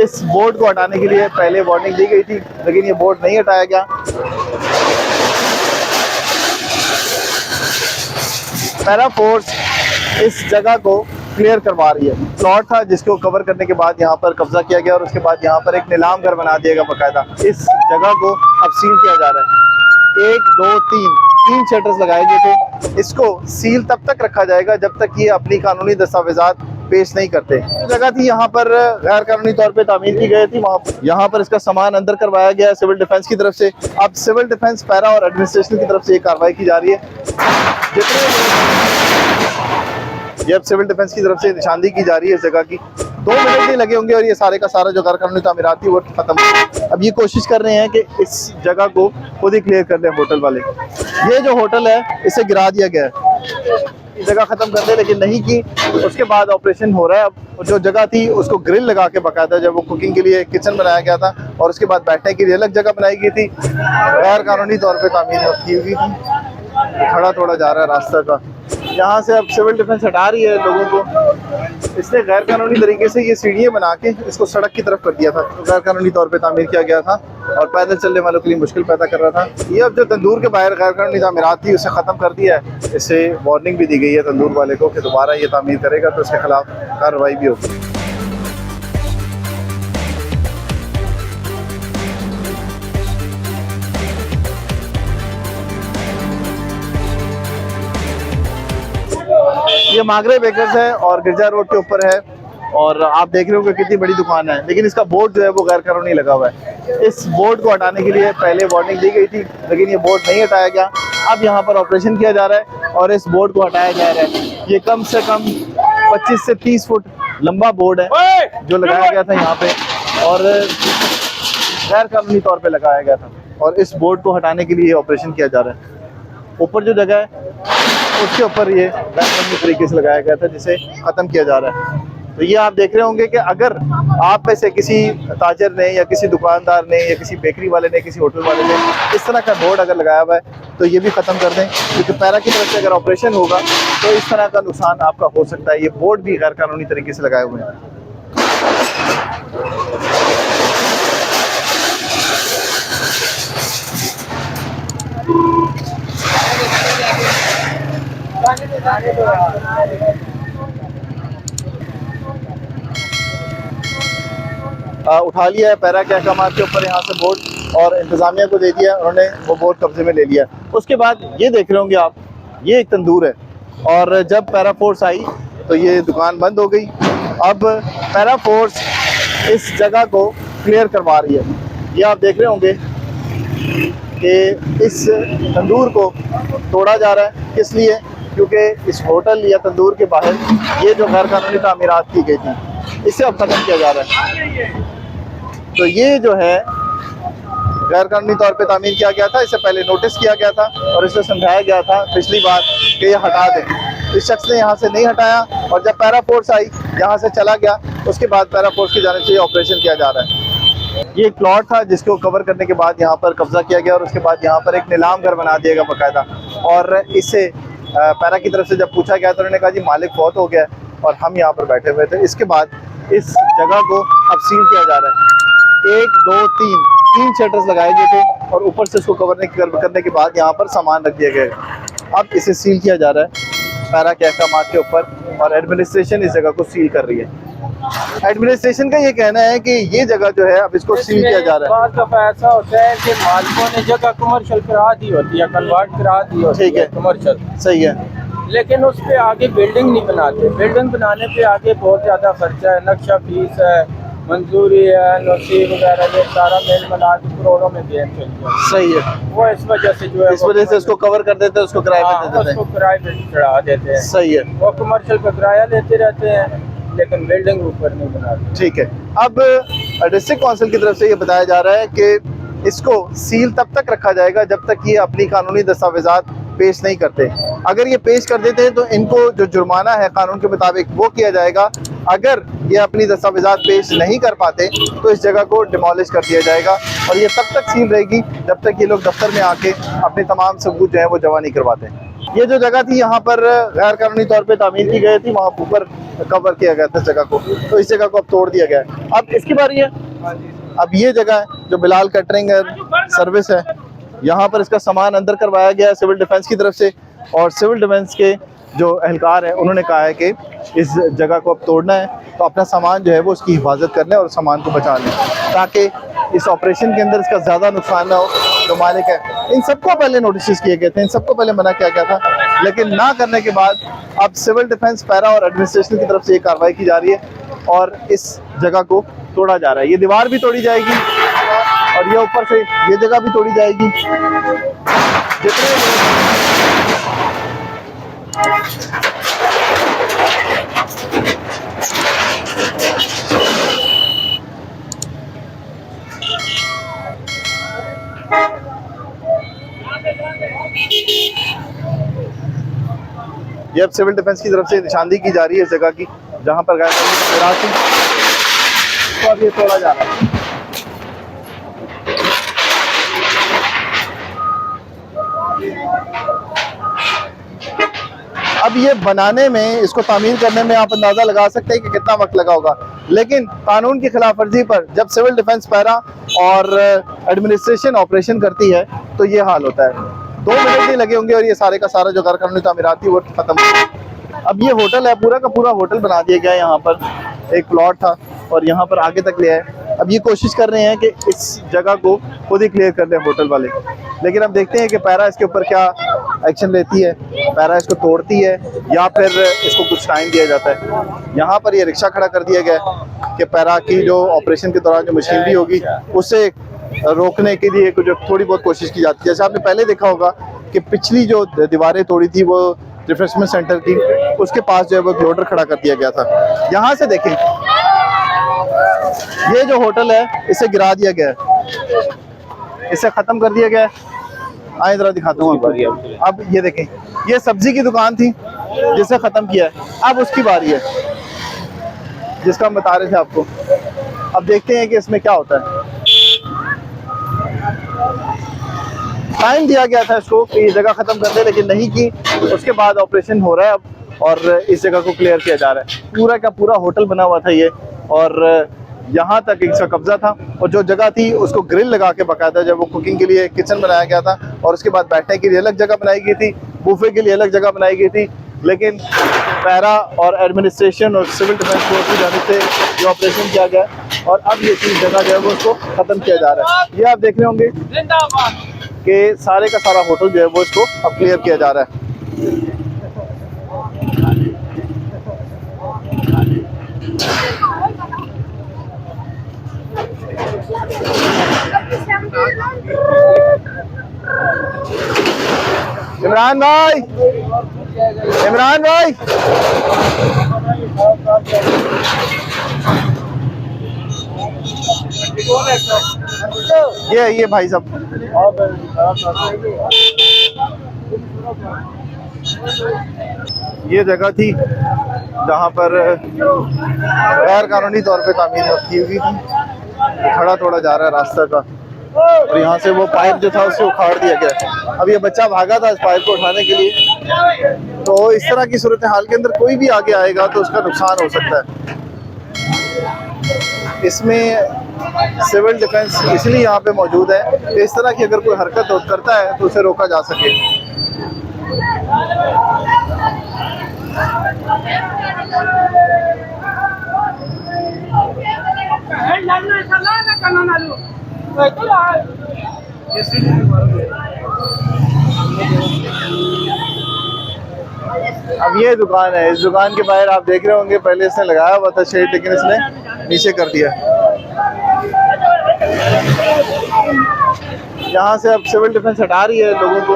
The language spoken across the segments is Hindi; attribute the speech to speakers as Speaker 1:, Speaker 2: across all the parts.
Speaker 1: इस बोर्ड को हटाने के लिए पहले वार्निंग दी गई थी, लेकिन ये बोर्ड नहीं हटाया गया। पैरा फोर्स इस जगह को क्लियर करवा रही है। प्लॉट था जिसको कवर करने के बाद यहाँ पर कब्जा किया गया और उसके बाद यहाँ पर एक नीलाम घर बना दिया गया बाकायदा। इस जगह को अब सील किया जा रहा है। 1 2 3 शटर्स लगाए गए थे। इसको सील तब तक रखा जाएगा जब तक ये अपनी कानूनी दस्तावेजात पेश नहीं करते। जो जगह थी यहाँ पर गैर कानूनी तौर पे तामीर की गई थी, यहाँ पर इसका सामान अंदर करवाया गया है सिविल डिफेंस की तरफ से। अब सिविल डिफेंस, पैरा और एडमिनिस्ट्रेशन की तरफ से ये कार्रवाई की जा रही है। ये अब सिविल डिफेंस की तरफ से निशानदेही की जा रही है इस जगह की। 2 मिनट नहीं लगे होंगे और ये सारे का सारा जो गैर कानूनी तामीरात थी वो खत्म हो। अब ये कोशिश कर रहे हैं कि इस जगह को खुद ही क्लियर कर दें होटल वाले। ये जो होटल है इसे गिरा दिया गया है, जगह खत्म कर दे, लेकिन नहीं की। उसके बाद ऑपरेशन हो रहा है। अब जो जगह थी उसको ग्रिल लगा के बाकायदा जब वो कुकिंग के लिए किचन बनाया गया था और उसके बाद बैठने के लिए अलग जगह बनाई गई थी। गैर कानूनी तौर पे तामीर की हुई थी। खड़ा थोड़ा जा रहा है रास्ता का। यहाँ से अब सिविल डिफेंस हटा रही है लोगों को। इसने गैर कानूनी तरीके से ये सीढ़ियाँ बना के इसको सड़क की तरफ कर दिया था, तो गैर कानूनी तौर पे तामीर किया गया था और पैदल चलने वालों के लिए मुश्किल पैदा कर रहा था। ये अब जो तंदूर के बाहर गैर कानूनी तामीरात थी उसे ख़त्म कर दिया है। इससे वार्निंग भी दी गई है तंदूर वाले को कि दोबारा ये तामीर करेगा तो उसके खिलाफ कार्रवाई भी होगी। ये मागरे बेकर्स है और गिरजा रोड के ऊपर है और आप देख रहे हो कि कितनी बड़ी दुकान है, लेकिन इसका बोर्ड जो है वो गैर कानूनी लगा हुआ है। इस बोर्ड को हटाने के लिए पहले वार्निंग दी गई थी, लेकिन ये बोर्ड नहीं हटाया गया। अब यहाँ पर ऑपरेशन किया जा रहा है और इस बोर्ड को हटाया जा रहा है। ये कम से कम 25 से 30 फुट लंबा बोर्ड है जो लगाया गया था यहाँ पे और गैर कानूनी तौर पे लगाया गया था और इस बोर्ड को हटाने के लिए ऑपरेशन किया जा रहा है। ऊपर जो जगह है उसके ऊपर ये गैर कानूनी तरीके से लगाया गया था जिसे ख़त्म किया जा रहा है। तो ये आप देख रहे होंगे कि अगर आप में से किसी ताजर ने या किसी दुकानदार ने या किसी बेकरी वाले ने, किसी होटल वाले ने इस तरह का बोर्ड अगर लगाया हुआ है तो ये भी ख़त्म कर दें, क्योंकि पैरा की तरफ से अगर ऑपरेशन होगा तो इस तरह का नुकसान आपका हो सकता है। ये बोर्ड भी गैर कानूनी तरीके से लगाए हुए हैं। उठा लिया है पैरा के अहकाम के ऊपर यहाँ से बोर्ड और इंतजामिया को दे दिया, उन्होंने वो बोर्ड कब्जे में ले लिया। उसके बाद ये देख रहे होंगे आप, ये एक तंदूर है और जब पैरा फोर्स आई तो ये दुकान बंद हो गई। अब पैरा फोर्स इस जगह को क्लियर करवा रही है। ये आप देख रहे होंगे कि इस तंदूर को तोड़ा जा रहा है। किस लिए? क्योंकि इस होटल या तंदूर के बाहर ये जो गैर कानूनी तामीरात की गई थी इसे अब ख़त्म किया जा रहा है। तो ये जो है गैर कानूनी तौर पे तामीर किया गया था, इससे पहले नोटिस किया गया था और इसे समझाया गया था पिछली बार कि ये हटा दें। इस शख्स ने यहाँ से नहीं हटाया और जब पैरा फोर्स आई यहाँ से चला गया, उसके बाद पैरा फोर्स की जानिब से ऑपरेशन किया जा रहा है। ये एक प्लॉट था जिसको कवर करने के बाद यहाँ पर कब्जा किया गया और उसके बाद यहाँ पर एक नीलाम घर बना दिया गया बाकायदा। और इससे पैरा की तरफ से जब पूछा गया तो उन्होंने कहा जी मालिक फौत हो गया और हम यहाँ पर बैठे हुए थे। इसके बाद इस जगह को अब सील किया जा रहा है। 1 2 3 शटर्स लगाए गए थे और ऊपर से इसको करने के बाद यहाँ पर सामान रख दिया गया। अब इसे सील किया जा रहा है पैरा के अहकाम के ऊपर और एडमिनिस्ट्रेशन इस जगह को सील कर रही है। एडमिनिस्ट्रेशन का ये कहना है कि ये जगह जो है अब इसको सील किया जा रहा है।
Speaker 2: बात का ऐसा होता है कि मालिकों ने जगह कमर्शियल करा दी होती है, कन्वर्ट करा दी होती है, ठीक है, कमर्शियल,
Speaker 1: सही है,
Speaker 2: लेकिन उस पे आगे बिल्डिंग नहीं बनाते। बिल्डिंग बनाने पे आगे बहुत ज़्यादा खर्चा है, नक्शा फीस है, मंजूरी है, नोसी वगैरह, ये सारा मेल मिला के करोड़ों में गेम चल गया।
Speaker 1: सही है,
Speaker 2: वो इस वजह से जो है
Speaker 1: इस वजह से उसको कवर कर देते हैं, उसको किराए पे दे देते हैं,
Speaker 2: उसको किराए पे चढ़ा देते हैं।
Speaker 1: सही है,
Speaker 2: वो कमर्शियल का किराया लेते रहते हैं लेकिन बिल्डिंग ऊपर नहीं बनाते।
Speaker 1: ठीक है। अब डिस्ट्रिक्ट काउंसिल की तरफ से ये बताया जा रहा है कि इसको सील तब तक रखा जाएगा जब तक ये अपनी कानूनी दस्तावेजात पेश नहीं करते। अगर ये पेश कर देते हैं तो इनको जो जुर्माना है कानून के मुताबिक वो किया जाएगा। अगर ये अपनी दस्तावेजात पेश नहीं कर पाते तो इस जगह को डिमोलिश कर दिया जाएगा और ये तब तक सील रहेगी जब तक ये लोग दफ्तर में आके अपने तमाम सबूत जो है वो जमा नहीं करवाते। ये जो जगह थी यहाँ पर गैर कानूनी तौर पे तामीर की गई थी, वहाँ ऊपर कवर किया गया था जगह को, तो इस जगह को अब तोड़ दिया गया है। अब इसकी बारी है। अब ये जगह है जो बिलाल कैटरिंग सर्विस है, यहाँ पर इसका सामान अंदर करवाया गया है सिविल डिफेंस की तरफ से, और सिविल डिफेंस के जो एहलकार है उन्होंने कहा है कि इस जगह को अब तोड़ना है, तो अपना सामान जो है वो उसकी हिफाजत कर लें और सामान को बचा लें, ताकि इस ऑपरेशन के अंदर इसका ज़्यादा नुकसान ना हो। जो मालिक है, इन सबको पहले नोटिस किए गए थे, इन सबको पहले मना किया गया था, लेकिन ना करने के बाद अब सिविल डिफेंस, पैरा और एडमिनिस्ट्रेशन की तरफ से ये कार्रवाई की जा रही है और इस जगह को तोड़ा जा रहा है। ये दीवार भी तोड़ी जाएगी और ये ऊपर से ये जगह भी तोड़ी जाएगी। जितने ये अब सिविल डिफेंस की तरफ से निशानदेही की जा रही है इस जगह की, जहां पर गैर कानूनी थी, तो अब ये तोड़ा जा रहा है। अब ये बनाने में, इसको तामीर करने में आप अंदाजा लगा सकते हैं कि कितना वक्त लगा होगा, लेकिन कानून की खिलाफ वर्जी पर जब सिविल डिफेंस, पैरा और एडमिनिस्ट्रेशन ऑपरेशन करती है तो ये हाल होता है। 2 मिनट नहीं लगे होंगे और ये सारे का सारा जो गैर कानूनी तामीरात थी वो खत्म हो गई। अब ये होटल है, पूरा का पूरा होटल बना दिया गया है। यहाँ पर एक प्लॉट था और यहाँ पर आगे तक लिया है। अब ये कोशिश कर रहे हैं कि इस जगह को खुद ही क्लियर कर दें होटल वाले, लेकिन अब देखते हैं कि पैरा इसके ऊपर क्या एक्शन लेती है। पैरा इसको तोड़ती है या फिर इसको कुछ टाइम दिया जाता है। यहाँ पर ये रिक्शा खड़ा कर दिया गया है कि पैरा की जो ऑपरेशन के दौरान जो मशीनरी होगी उससे रोकने के लिए कुछ थोड़ी बहुत कोशिश की जाती है। जैसे आपने पहले देखा होगा कि पिछली जो दीवारें तोड़ी थी वो रिफ्रेशमेंट सेंटर की, उसके पास जो है वो लोडर खड़ा कर दिया गया था। यहाँ से देखें, ये जो होटल है इसे गिरा दिया गया है, इसे खत्म कर दिया गया है। आए जरा दिखाता हूँ आपको। अब ये देखें, ये सब्जी की दुकान थी जिसे खत्म किया है, अब उसकी बारी है जिसका हम बता रहे थे आपको। अब देखते हैं कि इसमें क्या होता है। टाइम दिया गया था इसको कि ये जगह खत्म कर दे, लेकिन नहीं की। उसके बाद ऑपरेशन हो रहा है अब और इस जगह को क्लियर किया जा रहा है। पूरा का पूरा होटल बना हुआ था ये, और यहाँ तक इसका कब्जा था, और जो जगह थी उसको ग्रिल लगा के बकायदा जब वो कुकिंग के लिए किचन बनाया गया था, और उसके बाद बैठने के लिए अलग जगह बनाई गई थी, बूफे के लिए अलग जगह बनाई गई थी। लेकिन पैरा और एडमिनिस्ट्रेशन और सिविल डिफेंस फोर्स की जानिब से ये ऑपरेशन किया गया और अब ये चीज़ जगह जो है वो उसको ख़त्म किया जा रहा है। ये आप देख रहे होंगे कि सारे का सारा होटल जो है वो इसको अब क्लियर किया जा रहा है। इमरान भाई, इमरान भाई, ये भाई साहब, ये जगह थी जहाँ पर गैर कानूनी तौर पे तामीर की हुई थी। खड़ा तोड़ा जा रहा है रास्ता का, और यहाँ से वो पाइप जो था उससे उखाड़ दिया गया। अब ये बच्चा भागा था इस पाइप को उठाने के लिए, तो इस तरह की सूरत हाल के अंदर कोई भी आगे आएगा तो उसका नुकसान हो सकता है। इसमें सिविल डिफेंस इसलिए यहाँ पे मौजूद है कि इस तरह की अगर कोई हरकत करता है तो उसे रोका जा सके। अब ये दुकान है, इस दुकान के बाहर आप देख रहे होंगे पहले इसने लगाया हुआ था शेड, लेकिन इसने नीचे कर दिया। यहाँ से अब सिविल डिफेंस हटा रही है लोगों को।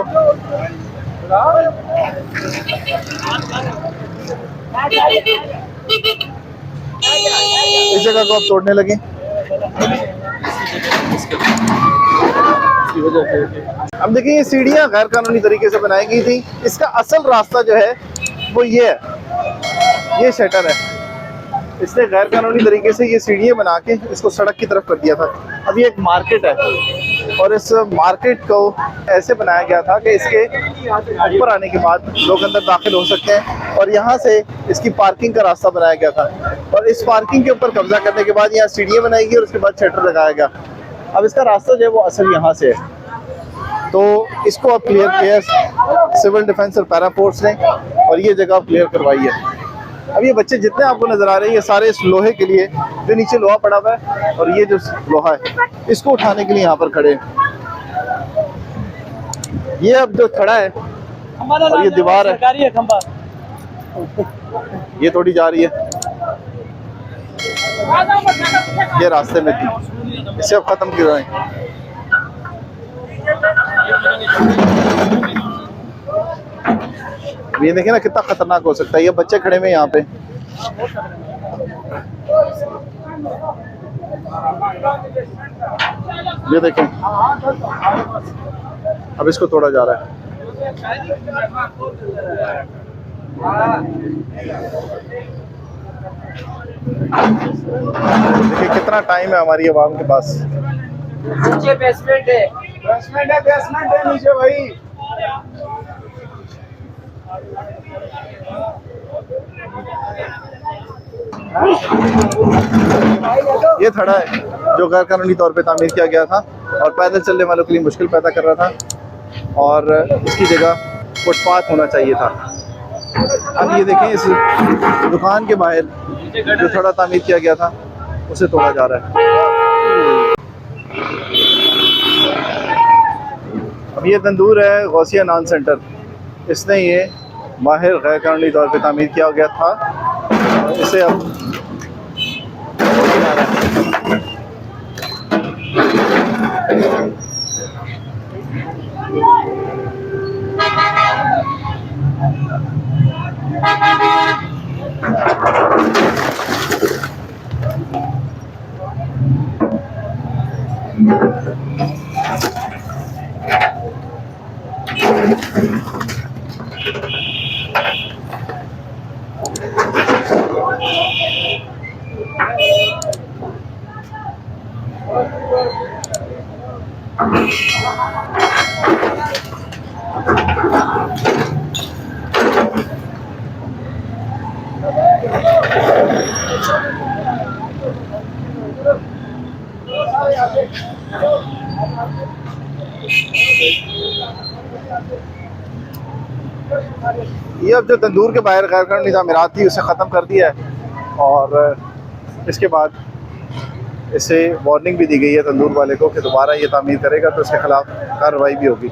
Speaker 1: इस जगह को अब तोड़ने लगे। अब देखिए, ये सीढ़ियाँ गैर कानूनी तरीके से बनाई गई थी। इसका असल रास्ता जो है वो ये है, ये शटर है। इसने गैर कानूनी तरीके से ये सीढ़ियाँ बना के इसको सड़क की तरफ कर दिया था। अब ये एक मार्केट है, और इस मार्केट को ऐसे बनाया गया था कि इसके ऊपर आने के बाद लोग अंदर दाखिल हो सकते हैं, और यहाँ से इसकी पार्किंग का रास्ता बनाया गया था। और इस पार्किंग के ऊपर कब्जा करने के बाद यहाँ सीढ़ियाँ बनाई गई और उसके बाद शटर लगाया गया। अब इसका रास्ता जो है वो असल यहाँ से है, तो इसको अब क्लियर किया सिविल डिफेंस और पैरा फोर्स ने, और ये जगह क्लियर करवाई है। अब ये बच्चे जितने आपको नजर आ रहे हैं ये सारे इस लोहे के लिए, जो नीचे लोहा पड़ा हुआ है और ये जो लोहा है इसको उठाने के लिए यहाँ पर खड़े हैं। ये अब जो खड़ा है और ये दीवार है, ये थोड़ी जा रही है, ये रास्ते में थी, इसे अब खत्म कर रहे हैं। ये देखें ना कितना खतरनाक हो सकता है। ये बच्चे खड़े हुए यहाँ पे, ये देखें, अब इसको तोड़ा जा रहा है। देखिए कितना टाइम है हमारी आवाम के पास।
Speaker 2: नीचे बेसमेंट है, बेसमेंट है नीचे भाई।
Speaker 1: ये थड़ा है जो गैर कानूनी तौर पे तामीर किया गया था और पैदल चलने वालों के लिए मुश्किल पैदा कर रहा था, और इसकी जगह फुटपाथ होना चाहिए था। अब ये देखें इस दुकान के बाहर जो थड़ा तामीर किया गया था उसे तोड़ा जा रहा है। अब ये तंदूर है गौसिया नान सेंटर, इसने ये माहिर गैर कानूनी तौर पे तामीर किया गया था, इसे अब ये अब जो तंदूर के बाहर गैर कानूनी तामीरात थी उसे ख़त्म कर दिया है, और इसके बाद इसे वार्निंग भी दी गई है तंदूर वाले को कि दोबारा ये तामीर करेगा तो उसके खिलाफ कार्रवाई भी होगी।